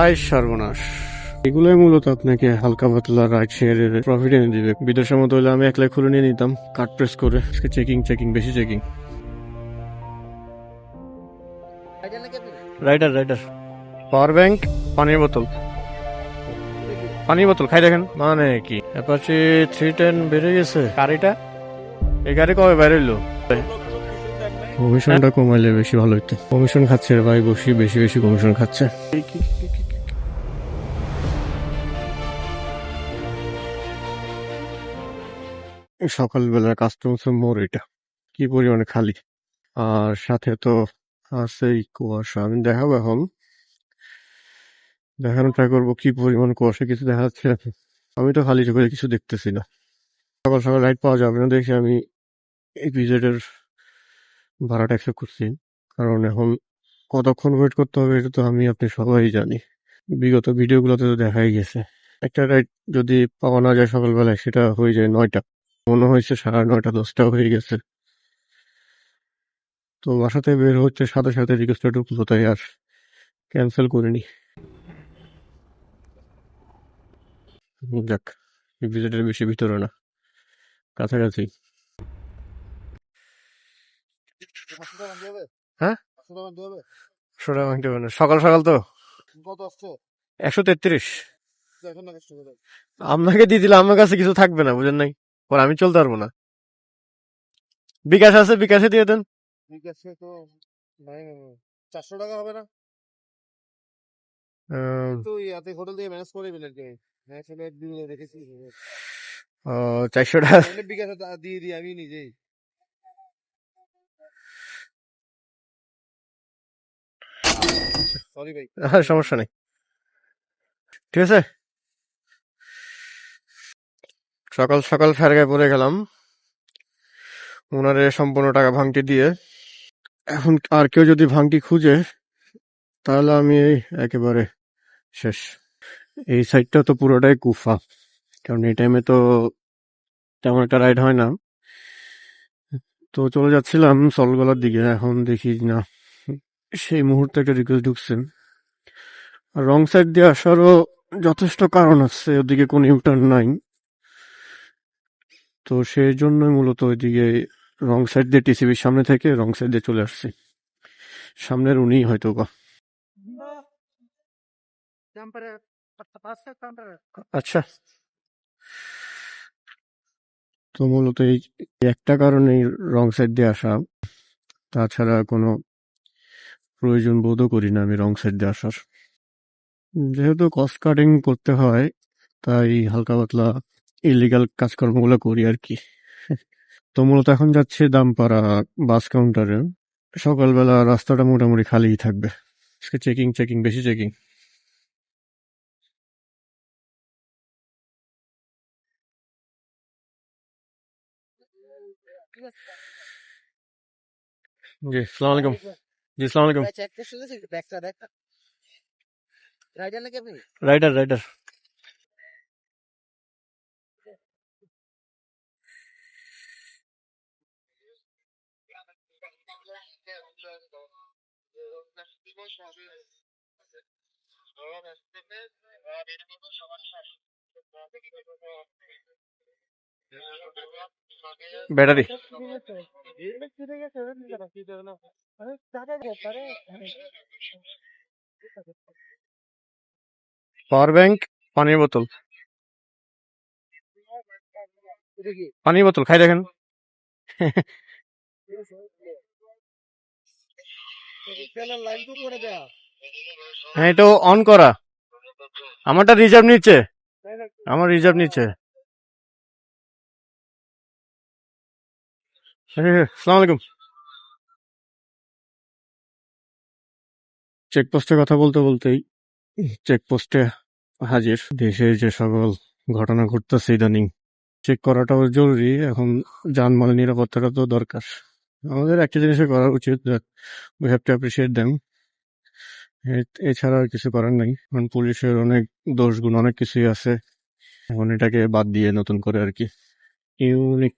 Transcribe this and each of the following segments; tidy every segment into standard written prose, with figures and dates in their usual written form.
আয় সর্বনাশ, এগুলোই মূলত আপনাকে হালকা পাতলা রাইড শেয়ারের প্রফিট এনে দিবে। বিদেশের মতো হলে আমি একলাই খুলে নিয়ে নিতাম কার্ড প্রেস করে। চেকিং চেকিং বেশি checking. Rider rider. Power bank, পানির বোতল। পানির বোতল খাই দেখেন। মানে কি অ্যাপাচি 310 বেড়ে গেছে গাড়িটা? এই গাড়ি কবে বেরোলো? কমিশনটা কমাইলে বেশি ভালো হইতো। কমিশন খাচ্ছে রে ভাই, বেশি বেশি বেশি কমিশন খাচ্ছে। সকালবেলার কাস্টমার মোড় এটা কি পরিমাণে খালি, আর সাথে তো আছেই কুয়াশা। আমি দেখাবো এখন, দেখানোর ট্রাই করবো কি পরিমাণ কুয়াশা। কিছু দেখা যাচ্ছে? আমি তো খালি চোখে কিছু দেখতেছি না। সকাল সকাল রাইড পাওয়া যাবে না দেখে আমি এই পিজেডের ভাড়াটা অ্যাকসেপ্ট করছি। কারণ এখন কতক্ষণ ওয়েট করতে হবে এটা তো আমি আপনি সবাই জানি, বিগত ভিডিওগুলোতে তো দেখাই গেছে। একটা রাইড যদি পাওয়া না যায় সকালবেলায় সেটা হয়ে যায় 9টা, মনে হয়েছে 9:30 10টা হয়ে গেছে। তো বাসাতে বের হচ্ছে সাথে সাথে রিকোয়েস্টটা ঢুকলো, তাই আর ক্যান্সেল করিনি। যাক, এই ভিজিটের বেশি ভিতরে না, কাছাকাছি। হ্যাঁ, সোডা ভাঙতে পারে না। সকাল সকাল তো 133 আপনাকে দিয়ে দিলে আমার কাছে কিছু থাকবে না, বুঝেন নাই? পর আমি চলতে পারবো না। বিকাশ আছে, বিকাশে দিয়ে দেন। বিকাশে তো নাই, 400 টাকা হবে না? তো ইয়াতে হোটেল দিয়ে ম্যানেজ করে দিলেন কি? হ্যাঁ, ছেলে দিলে দেখেছি। 400 টাকা। বিকাশে দিয়ে দিই আমি নিজেই। সরি ভাই। সমস্যা নেই, ঠিক আছে। সকাল সকাল ফেরগায় পড়ে গেলাম ওনারে সম্পূর্ণ টাকা ভাঙটি দিয়ে। এখন আর কেউ যদি ভাঙটি খুঁজে তাহলে আমি একেবারে শেষ। এই সাইডটা তো পুরোটাই কুফা, কারণ এই টাইমে তো তেমন একটা রাইড হয় না। তো চলে যাচ্ছিলাম সলগলার দিকে, এখন দেখি না সেই মুহূর্তে একটা রিকোয়েস্ট ঢুকছেন। আর রং সাইড দিয়ে আসারও যথেষ্ট কারণ আছে, ওদিকে কোনো ইউটার্ন নাই। তো সেই জন্যই মূলত ওইদিকে রং সাইড দিয়ে টিসিবির সামনে থেকে রং সাইড দিয়ে চলে আসছি। সামনের উনি হয়তো বা। আচ্ছা, তো মূলত এই একটা কারণেই রং সাইড দিয়ে আসা, তাছাড়া কোনো প্রয়োজন বোধও করি না আমি রং সাইড দিয়ে আসার। যেহেতু কস্ট কাটিং করতে হয় তাই হালকা পাতলা ইলিগাল কাজকর্মগুলো করি আর কি। তো মূলত এখন যাচ্ছে দামপাড়া বাস কাউন্টারে। সকালবেলা রাস্তাটা মোটামুটি খালিই থাকবে। চেকিং চেকিং বেশি চেকিং। জি সালাম আলাইকুম। জি সালাম আলাইকুম। Rider rider. Battery. Power bank, পানির বোতল। পানির বোতল খাই দেখেন। হ্যাঁ, এটা অন করা। আমারটা রিজার্ভ নিচ্ছে, আমার রিজার্ভ নিচ্ছে। আসসালামু আলাইকুম। চেকপোস্টের কথা বলতে বলতেই চেকপোস্টে হাজির। দেশে যে সকল ঘটনা ঘটতেছে ইদানিং, চেক করাটাও জরুরি। এখন যানবাহন নিরাপত্তাটা তো দরকার। আমাদের একটা জিনিসই করা উচিত, we have to appreciate them. এছাড়া আর কিছু করার নাই, কারণ পুলিশের অনেক দোষ গুণ অনেক কিছুই আছে। এখন এটাকে বাদ দিয়ে নতুন করে আর কি ইউনিক।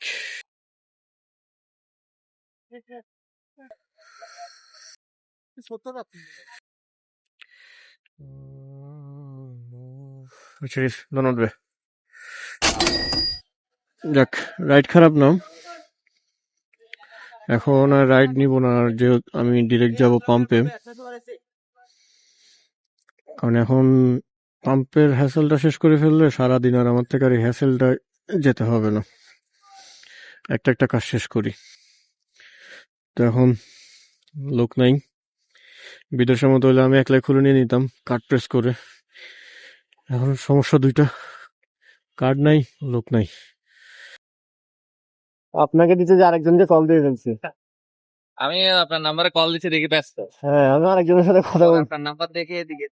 Don't be. যাক, রাইড খারাপ না। এখন আর রাইড নিব না, আর যে আমি ডিরেক্ট যাব পাম্পে, কারণ এখন পাম্পের হ্যাসেলটা শেষ করে ফেললে সারাদিন আর আমার থেকে আর এই হ্যাসেলটা যেতে হবে না। একটা একটা কাজ শেষ করি। তো এখন লোক নাই, বিদেশের মতো হলে আমি একলাই খুলে নিয়ে নিতাম কার্ড প্রেস করে। এখন সমস্যা দুইটা, কার্ড নাই, লোক নাই। আপনাকে দিতে যে আরেকজনকে কল দিয়ে ফেলছি। আমি আপনার নাম্বারে কল দিচ্ছি, দেখি ব্যস্ত। হ্যাঁ, আমি আরেকজনের সাথে কথা বলছি। আপনার নাম্বার দেখে এদিকে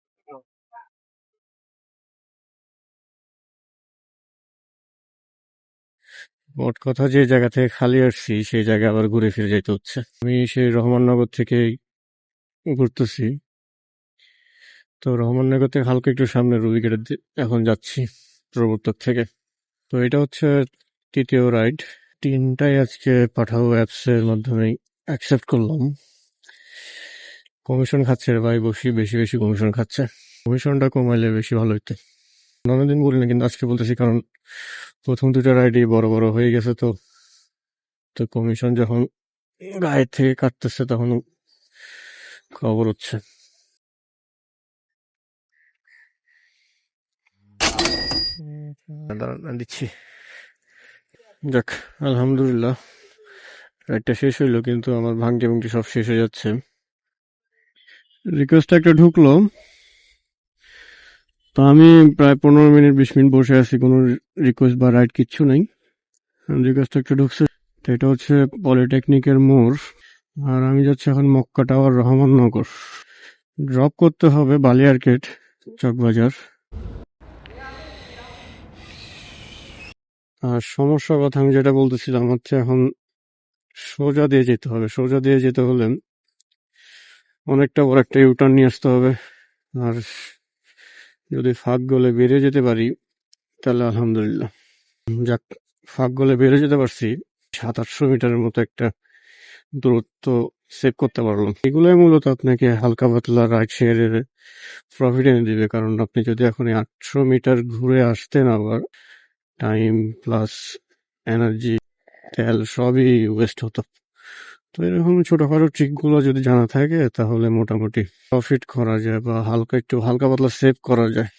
মোট কথা, যে জায়গা থেকে খালি আসছি সেই জায়গায় আবার ঘুরে ফিরে যাইতে হচ্ছে। আমি সেই রহমাননগর থেকে ঘুরতেছি, তো রহমাননগর থেকে হালকা একটু সামনে রুবিগেটের এখন যাচ্ছি প্রবর্তক থেকে। তো এটা হচ্ছে তৃতীয় রাইড, তিনটাই আজকে পাঠাও অ্যাপস এর মাধ্যমে অ্যাকসেপ্ট করলাম। কমিশন খাচ্ছে রে ভাই, বেশি বেশি কমিশন খাচ্ছে। কমিশনটা কমাইলে বেশি ভালো হইতো। অন্যদিন বলি না, কিন্তু আজকে বলতেছি কারণ প্রথম দুটো রাইডই বড় বড় হয়ে গেছে। তো তো কমিশন যখন গায়ে থেকে কাটতেছে তখন খবর হচ্ছে। দাঁড়ান, দিচ্ছি। যাক, আলহামদুলিল্লাহ রাইডটা শেষ হইলো, কিন্তু আমার ভাঙটি ভাঙটি সব শেষ হয়ে যাচ্ছে। রিকোয়েস্ট একটা ঢুকলো, তো আমি প্রায় 15-20 মিনিট বসে আছি, কোনো রিকোয়েস্ট বা রাইড কিচ্ছু নাই। রিকোয়েস্ট একটা ঢুকছে, তো এটা হচ্ছে পলিটেকনিকের মোড়, আর আমি যাচ্ছি এখন মক্কা টাওয়ার রহমাননগর। ড্রপ করতে হবে বালিয়ারকেট চকবাজার। আর সমস্যার কথা আমি যেটা বলতেছিলাম হচ্ছে, এখন সোজা দিয়ে যেতে হবে। সোজা দিয়ে যেতে হলে অনেকটা বড় একটা ইউটার্ন নিয়ে আসতে হবে, আর যদি ফাঁক গলে বেরিয়ে যেতে পারি তাহলে আলহামদুলিল্লাহ। যাক, ফাঁক গলে বেরিয়ে যেতে পারছি, 700-800 মিটারের মতো একটা দূরত্ব সেভ করতে পারলাম। এগুলোই মূলত আপনাকে হালকা পাতলা রাইড শেয়ারের প্রফিট এনে দিবে, কারণ আপনি যদি এখন 800 মিটার ঘুরে আসতেন, আবার টাইম প্লাস এনার্জি, তেল সবই ওয়েস্ট হতো। তো এরকম ছোটখাটো ট্রিকগুলো যদি জানা থাকে তাহলে মোটামুটি প্রফিট করা যায়, বা একটু হালকা পাতলা সেভ করা যায়।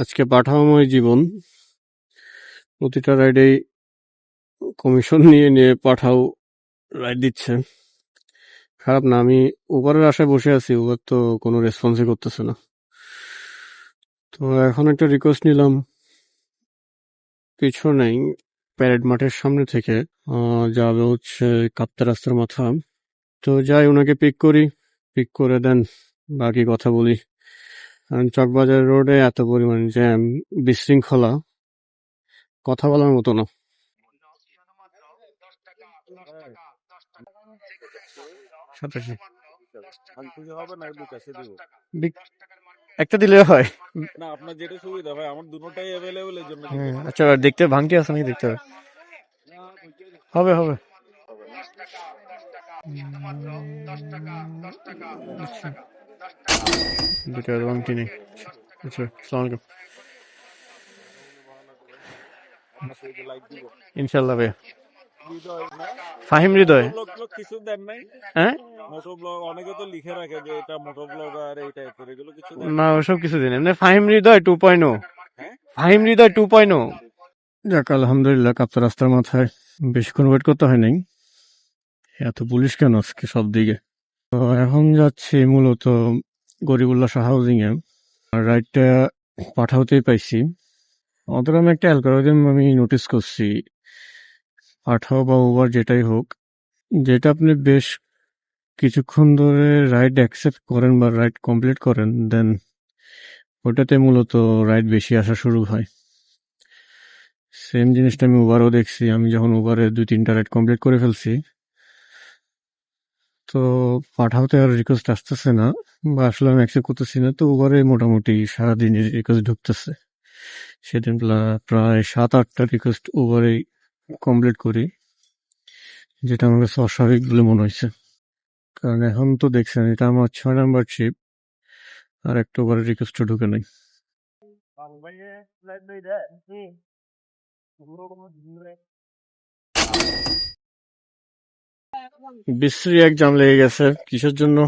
আজকে পাঠাওময় জীবন, প্রতিটা রাইডেই কমিশন নিয়ে নিয়ে পাঠাও রাইড দিচ্ছে। খারাপ না, আমি উবারের আশায় বসে আছি, উবার তো কোনো রেসপন্সই করতেছে না। তো এখন একটা রিকোয়েস্ট নিলাম, কিছু নেই, প্যারেড মাঠের সামনে থেকে যাবে হচ্ছে কাপ্তা রাস্তার মাথা। তো যাই, ওনাকে পিক করি, পিক করে দেন, বাকি কথা বলি। কারণ চকবাজার রোডে এত পরিমাণ জ্যাম, বিশৃঙ্খলা, কথা বলার মতো না। একটা দিলে হয় না, আপনার যেটা সুবিধা ভাই, আমার দুটোটাই অ্যাভেলেবল, এর জন্য আচ্ছা, দেখতে ভাঙটি আছে নাকি দেখতে হবে। হবে হবে। দুটো ভাঙটি নেই। আচ্ছা, আসসালামু আলাইকুম। ইনশাল্লাহ ভাইয়া। ফাহিম হৃদয়। কিছু দেন নাই? হ্যাঁ, মোটো ব্লগ অনেকে তো লিখে রাখে যে এটা মোটো ব্লগ আর এই টাইপের, এগুলো কিছু না ওসব কিছু দিন, এমনি ফাহিম হৃদয় 2.0। ফাহিম হৃদয় 2.0। যাক, আলহামদুলিল্লাহ কাপ্তা রাস্তার মাথায়, বেশিক্ষণ ওয়েট করতে হয় নাই। এত পুলিশ কেন আজকে সব দিকে। তো এখন যাচ্ছি মূলত গরিবুল্লাহ শাহ হাউজিং এ। রাইডটা পাঠাওতেই পাইছি। ওদের আমি একটা অ্যালগোরিদম আমি নোটিস করছি, পাঠাও বা উবার যেটাই হোক, যেটা আপনি বেশ কিছুক্ষণ ধরে রাইড অ্যাকসেপ্ট করেন বা রাইড কমপ্লিট করেন, দেন ওটাতে মূলত রাইড বেশি আসা শুরু হয়। সেম জিনিসটা আমি উবারও দেখছি। আমি যখন উবারে 2-3টা রাইড কমপ্লিট করে ফেলছি, তো পাঠাওতে আর রিকোয়েস্ট আসতেছে না, বা আসলে আমি অ্যাকসেপ্ট করতেছি না। তো উবারে মোটামুটি সারাদিন রিকোয়েস্ট ঢুকতেছে। সেদিন প্রায় 7-8টা রিকোয়েস্ট উবারে কমপ্লিট করি। যেটা আমার কাছে অস্বাভাবিক বলে মনে হয়েছে। কারণ এখন তো দেখছেন এটা আমার 6 নাম্বার ট্রিপ, আর একটা ওভারের রিকোয়েস্টও ঢুকে নাই। বিশ্রী এক জাম লেগে গেছে, কিসের জন্য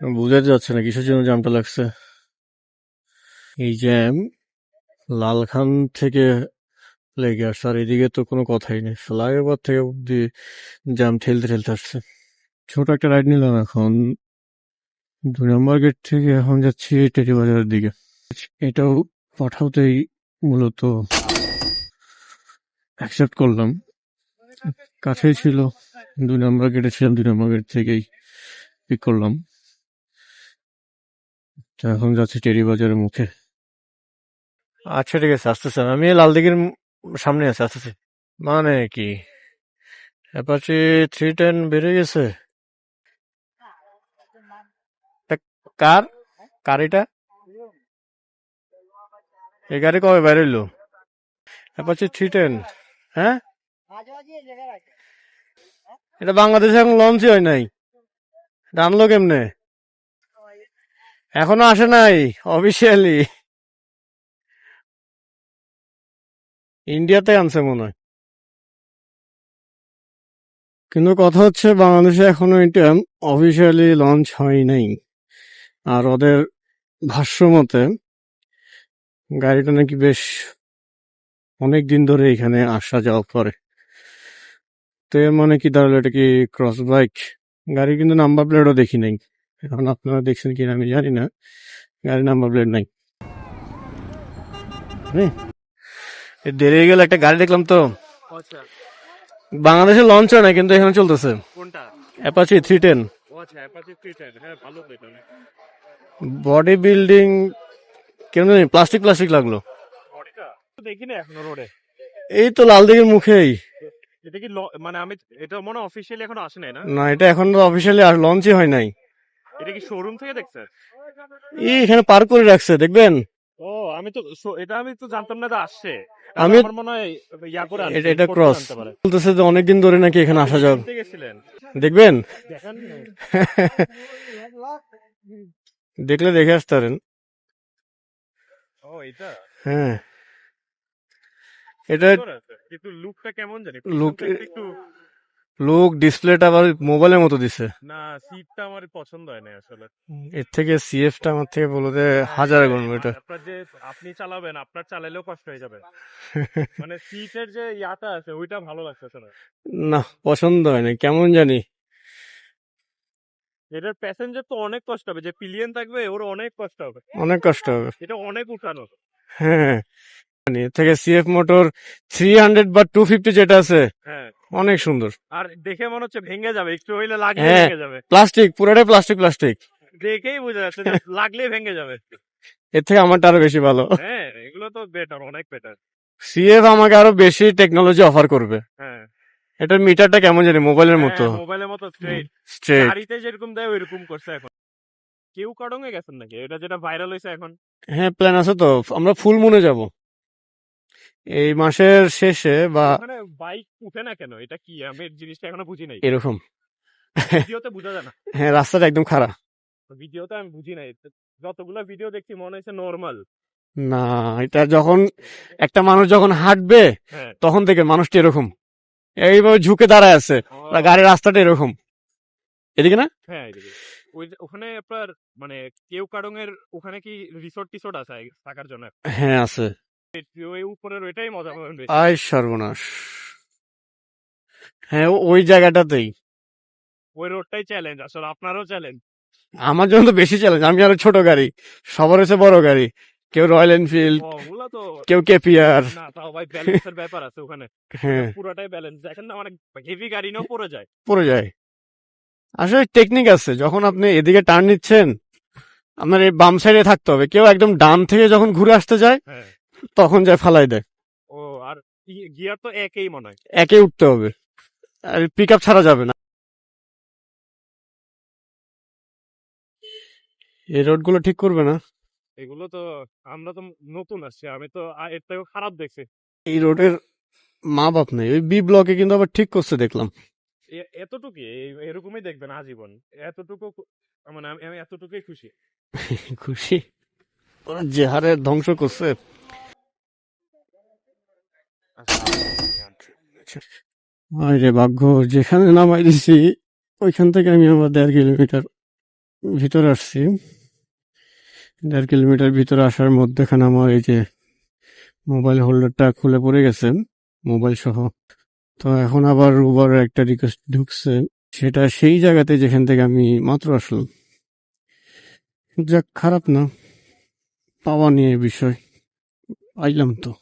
বোঝাতে যাচ্ছে না কিসের জন্য জামটা লাগছে। এই জ্যাম লালখান থেকে লেগে আসছে, আর এদিকে তো কোনো কথাই নেই, ফ্লাইওভার থেকে অব্দি জ্যাম ঠেলতে ঠেলতে আসছে। ছোট একটা রাইড নিলাম এখন 2 নম্বর গেট থেকে, এখন যাচ্ছি টেরি বাজারের দিকে। এটাও পাঠাওতেই মূলত অ্যাকসেপ্ট করলাম, কাছেই ছিল, 2 নম্বর গেটে ছিলাম, 2 নম্বর গেট থেকেই পিক করলাম। তো এখন যাচ্ছি টেরি বাজারের মুখে। আচ্ছা ঠিক আছে, আসতেছে, আমি লালদিঘির সামনে আছি, আসতেছি। মানে কি অ্যাপাচি 310 বেড়ে গেছে? তা কার কার এটা? এই গাড়ি কবে বেরোইলো? অ্যাপাচি 310? হ্যাঁ, এটা বাংলাদেশে এখন লঞ্চই হয় নাই, এটা আনলো কেমনে? এখনো আসে নাই অফিসিয়ালি, ইন্ডিয়াতে আনছে মনে হয়। কিন্তু কথা হচ্ছে বাংলাদেশে এখনো এটা অফিসিয়ালি লঞ্চ হয় নাই। আর ওদের ভাষ্য মতে গাড়িটা নাকি বেশ অনেক দিন ধরে এখানে আসা যাওয়া করে। তো এর মানে কি দাঁড়ালো, এটা কি ক্রস বাইক গাড়ি? কিন্তু নাম্বার প্লেটও দেখি নাই, এখন আপনারা দেখছেন কিনা আমি জানি না, গাড়ির নাম্বার প্লেট নাই। দেরি হয়ে গেল, একটা গাড়ি দেখলাম তো, আচ্ছা বাংলাদেশে লঞ্চ হয় না কিন্তু এখানে চলতেছে, কোনটা? অ্যাপাচি 310। ও আচ্ছা অ্যাপাচি 310, হ্যাঁ ভালো তো এটা। বডি বিল্ডিং কেন জানি প্লাস্টিক প্লাস্টিক লাগলো। বডিটা তো দেখিনি এখনো রোডে। এই তো লালদিঘির মুখেই। এটা কি মানে আমি এটা মনে অফিসিয়ালি এখনো আসে নাই না? না, এটা এখন তো অফিসিয়ালি লঞ্চই হয় নাই। এটা কি শোরুম থেকে দেখছে? এখানে পার করে রাখছে, দেখবেন। ও আমি তো এটা আমি তো জানতাম না, এটা আসছে। আমি আমার মনে হয় ইয়া করে আনছে, এটা import করে ক্রস আনতে পারে। বলতেছে যে অনেকদিন ধরে নাকি এখানে আসা যাও, কিনতে গেছিলেন দেখবেন। দেখেন? দেখলে দেখে আসতে পারেন। ও এটা হ্যাঁ, এটা সুন্দর আছে, কিন্তু লুকটা কেমন জানি, লুক পিছন থেকে একটু লুক ডিসপ্লেটা আবার মোবাইলের মতো দিছে। না, সিটটা আমার পছন্দ হয় না আসলে। এর থেকে সিএফটা আমার থেকে বলতে হাজার গুণ এটা। আপনার যে আপনি চালাবেন, আপনার চালাইলেও কষ্ট হয়ে যাবে। মানে সিটের যে ইয়াটা আছে ওইটা ভালো লাগতেছে না। না, পছন্দ হয় না কেমন জানি। এটার প্যাসেঞ্জার তো অনেক কষ্ট হবে, যে পিলিয়ন থাকবে ওর অনেক কষ্ট হবে, অনেক কষ্ট হবে। এটা অনেক উঠানো। হ্যাঁ, এর থেকে সিএফ মোটর 300 বা 250 যেটা আছে হ্যাঁ, অনেক সুন্দর। আর দেখে মনে হচ্ছে ভেঙে যাবে, একটু হইলে লাগলে হ্যাঁ, ভেঙে যাবে। প্লাস্টিক, পুরোটাই প্লাস্টিক প্লাস্টিক। দেখেই বোঝা যাচ্ছে যে লাগলে ভেঙে যাবে। এর থেকে আমারটা আরো বেশি ভালো। হ্যাঁ, এগুলো তো বেটার, অনেক বেটার। সিএফ আমাকে আরো বেশি টেকনোলজি অফার করবে। হ্যাঁ, এটার মিটারটা কেমন জানি মোবাইলের মতো মোবাইলের মতো স্ট্রেট, স্ট্রেট। গাড়িতে যেরকম দেয় ওইরকম করছে এখন। কেউ কাডং এ গেছেন নাকি? এটা যেটা ভাইরাল হয়েছে এখন। হ্যাঁ, প্ল্যান আছে তো, আমরা ফুল মুনে যাব এই মাসের শেষে বা ওখানে বাইক উঠে না কেন? এটা কি, আমি জিনিসটা এখনো বুঝি নাই। এরকম। ভিডিওতে বোঝা যায় না, হ্যাঁ, রাস্তাটা একদম খারাপ। ভিডিওতে আমি বুঝি নাই। যতগুলো ভিডিও দেখছি মনে হয়েছে নর্মাল। না, এটা যখন একটা মানুষ যখন হাঁটবে হ্যাঁ, তখন থেকে মানুষটা এরকম এইভাবে ঝুঁকে দাঁড়ায় আছে, আর গাড়ির রাস্তাটা এরকম। এদিকে না, হ্যাঁ এদিকে। ওখানে আপনার মানে কেউ কাডং এর ওখানে কি রিসোর্ট টিসোর্ট আছে থাকার জন্য? হ্যাঁ আছে। ওই উপরের ওইটাই মজা পাবেন বেশি। আয় সর্বনাশ। হ্যাঁ, ওই জায়গাটাতেই ওই রোডটাই চ্যালেঞ্জ, আসলে আপনারও চ্যালেঞ্জ। আমার জন্য তো বেশি চ্যালেঞ্জ, আমি আরো ছোট গাড়ি, সবার হচ্ছে বড় গাড়ি, কেউ রয়্যাল এনফিল্ড, ওগুলা তো কেউ কেপিআর। না, তাও ভাই ব্যালেন্সের ব্যাপার আছে ওখানে। হ্যাঁ, পুরোটাই ব্যালেন্স, দেখেন না অনেক হেভি গাড়ি নিয়েও পড়ে যায়। পড়ে যায়। আসলে টেকনিক আছে, যখন আপনি এদিকে টার্ন নিচ্ছেন আপনার এই বাম সাইডে থাকতে হবে, কেউ একদম ডান থেকে যখন ঘুরে আসতে যায় হ্যাঁ, তখন যায় ফালাই দেয়। ও আর গিয়ার তো একই মনে হয়। একে উঠতে হবে, আর পিক আপ ছাড়া যাবে না। এই রোড গুলো ঠিক করবে না। এগুলো তো আমরা তো নতুন আসছি, আমি তো এর থেকেও খারাপ দেখছি। এই রোডের মা বাপ নেই। ওই বি ব্লকে কিন্তু আবার ঠিক করছে দেখলাম। এতটুকুই এরকমই দেখবেন আজীবন। এতটুকু মানে আমি এতটুকুই খুশি। খুশি ওরা যে হারে ধ্বংস করছে। আরে ভাগ্য, যেখানে নামাই দিছি ওইখান থেকে আমি আমার 1.5 কিলোমিটার ভিতরে আসছি। 1.5 কিলোমিটার ভিতরে আসার মধ্যেখানে আমার এই যে মোবাইল হোল্ডারটা খুলে পড়ে গেছে, মোবাইল সহ। তো এখন আবার উবারের একটা রিকোয়েস্ট ঢুকছে, সেটা সেই জায়গাতে যেখান থেকে আমি মাত্র আসলাম। যাক, খারাপ না, পাওয়া নিয়ে বিষয়, পাইলাম তো।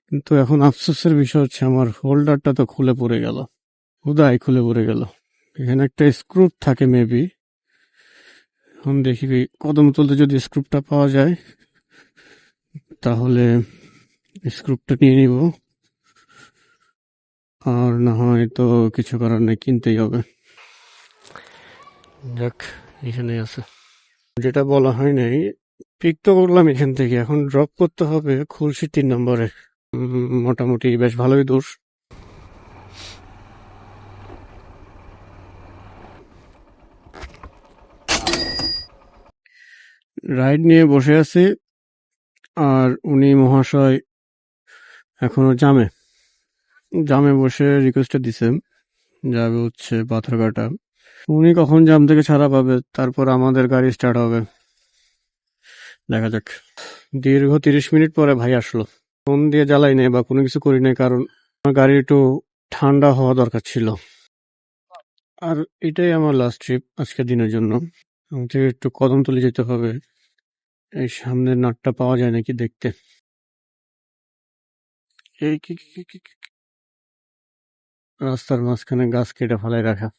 কিন্তু এখন আফসোসের বিষয় হচ্ছে আমার হোল্ডারটা তো খুলে পড়ে গেল, হুদাই খুলে পড়ে গেল। এখানে একটা স্ক্রু থাকে মেবি। এখন দেখি কদম তুলতে যদি স্ক্রুপটা পাওয়া যায় তাহলে স্ক্রুপটা নিয়ে নিব, আর না হয় তো কিছু করার নেই, কিনতেই হবে। যাক, এখানে আছে। যেটা বলা হয় নাই, পিক তো করলাম এখান থেকে, এখন ড্রপ করতে হবে খুলশি 3 নম্বরে। মোটামুটি বেশ ভালোই দূর। রাইড নিয়ে বসে আছি, আর উনি মহাশয় এখনো জামে বসে রিকোয়েস্টটা দিছে, যাবে হচ্ছে পাথরঘাটা। উনি কখন জাম থেকে ছাড়া পাবে, তারপর আমাদের গাড়ি স্টার্ট হবে, দেখা যাক। দীর্ঘ 30 মিনিট পরে ভাই আসলো। ফোন দিয়ে জ্বালাই নাই বা কোনো কিছু করি নাই, কারণ আমার গাড়ি একটু ঠান্ডা হওয়া দরকার ছিল। আর এটাই আমার লাস্ট ট্রিপ আজকের দিনের জন্য। আমাকে একটু কদমতলি যেতে হবে, এই সামনের নাটটা পাওয়া যায় নাকি দেখতে। এই রাস্তার মাঝখানে গাছ কেটে ফেলাই রাখা,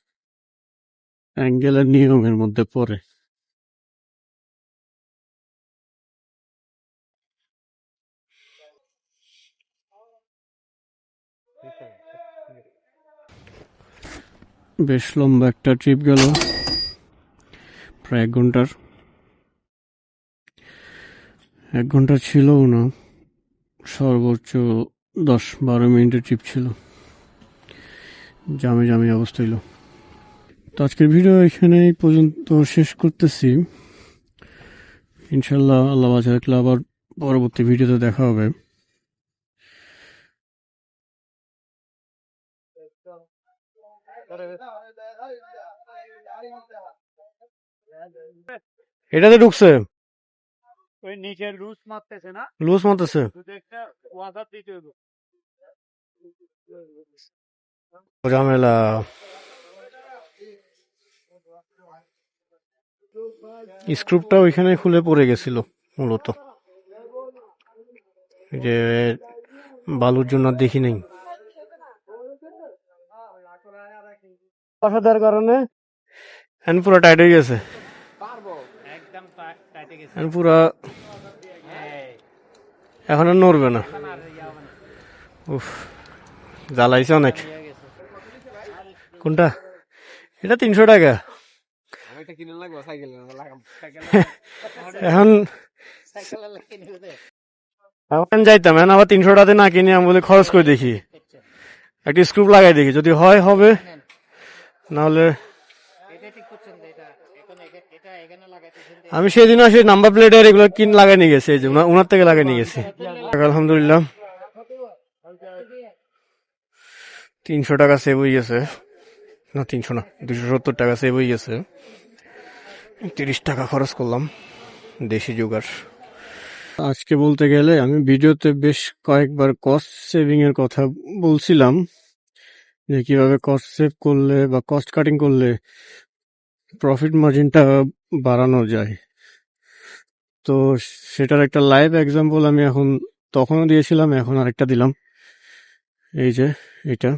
অ্যাঙ্গেলের নিয়মের মধ্যে পড়ে। বেশ লম্বা একটা ট্রিপ গেল, প্রায় 1 ঘন্টার। 1 ঘন্টা ছিলও না, সর্বোচ্চ 10-12 মিনিটের ট্রিপ ছিল। জামে অবস্থা হইল। তো আজকের ভিডিও এখানেই পর্যন্ত শেষ করতেছি। ইনশাল্লাহ আল্লাহ বাঁচা রাখলে আবার পরবর্তী ভিডিওতে দেখা হবে। এটাতে ঢুকছে, ওই নিচের লুজ মারতেছে না, লুজ মারতেছে। শুধু একটা ওয়াদার দিতে হবে। ঝামেলা। স্ক্রুপটা ওইখানে খুলে পড়ে গেছিল মূলত, যে বালুর জন্য দেখি নাই। দেওয়ার কারণে হ্যান্ড পুরা টাইট হয়ে গেছে, হ্যান্ড পুরা এখন আর নড়বে না। উফ, জ্বালাইছে অনেক। কোনটা? এটা 300 টাকা। এখন এখন যাইতাম, এখন আবার 300 টাকাতে না কিনে আমি বলে খরচ করে দেখি, একটা স্ক্রুপ লাগাই দেখি, যদি হয় হবে, নাহলে আমি সেদিন আসে নাম্বার প্লেটের এগুলো লাগাই নিয়ে গেছি, এই যে ওনার থেকে লাগাই নিয়ে গেছি। আলহামদুলিল্লাহ 300 টাকা সেভ হয়ে গেছে, না 300 না, 270 টাকা সেভ হয়ে গেছে। 30 টাকা খরচ করলাম, দেশি জোগাড়। আজকে বলতে গেলে আমি ভিডিওতে বেশ কয়েকবার কস্ট সেভিং এর কথা বলছিলাম, যে কিভাবে কস্ট সেভ করলে বা কস্ট কাটিং করলে প্রফিট মার্জিনটা বাড়ানো যায়। তো সেটার একটা লাইভ এক্সাম্পল আমি এখন তখনও দিয়েছিলাম, এখন আরেকটা দিলাম। এই যে এটা